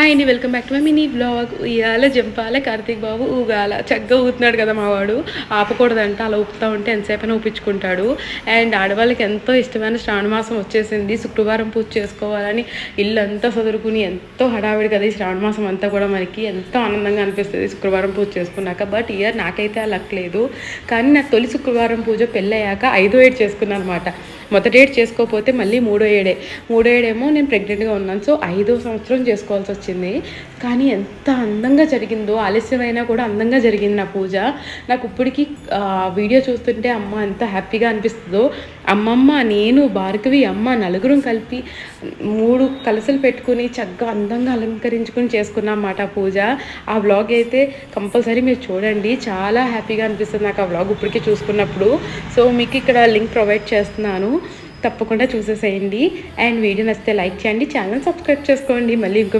Hi అండి, welcome back to my mini blog. ఉయ్యాల జంపాల కార్తీక్ బాబు ఊగాల చక్కగా ఊతున్నాడు కదా మా వాడు. ఆపకూడదంట, అలా ఊపుతూ ఉంటే ఎంతసేపైనా ఊపించుకుంటాడు. అండ్ ఆడవాళ్ళకి ఎంతో ఇష్టమైన శ్రావణ మాసం వచ్చేసింది. శుక్రవారం పూజ చేసుకోవాలని ఇల్లు అంతా సదురుకుని ఎంతో హడావిడి కదా ఈ శ్రావణ మాసం అంతా కూడా. మనకి ఎంతో ఆనందంగా అనిపిస్తుంది శుక్రవారం పూజ చేసుకున్నాక. బట్ ఇయర్ నాకైతే ఆ లక్ లేదు. కానీ నాకు తొలి శుక్రవారం పూజ పెళ్ళయ్యాక 5వ ఏడు చేసుకున్నాను అనమాట. మొదటి ఏడు చేసుకోకపోతే మళ్ళీ 3వ ఏడేమో నేను ప్రెగ్నెంట్గా ఉన్నాను. సో 5వ సంవత్సరం చేసుకోవాల్సి వచ్చింది. కానీ ఎంత అందంగా జరిగిందో, ఆలస్యమైనా కూడా అందంగా జరిగింది నా పూజ. నాకు ఇప్పటికీ వీడియో చూస్తుంటే అమ్మ ఎంత హ్యాపీగా అనిపిస్తుందో. అమ్మమ్మ, నేను, భార్గవి, అమ్మ నలుగురం కలిపి 3 కలసలు పెట్టుకుని చక్కగా అందంగా అలంకరించుకుని చేసుకున్నాం అన్నమాట పూజ. ఆ వ్లాగ్ అయితే కంపల్సరీ మీరు చూడండి, చాలా హ్యాపీగా అనిపిస్తుంది నాకు ఆ వ్లాగ్ ఇప్పటికీ చూసుకున్నప్పుడు. సో మీకు ఇక్కడ లింక్ ప్రొవైడ్ చేస్తున్నాను, తప్పకుండా చూసేసేయండి. అండ్ వీడియో నచ్చితే లైక్ చేయండి, ఛానల్ సబ్స్క్రైబ్ చేసుకోండి. మళ్ళీ ఇంకో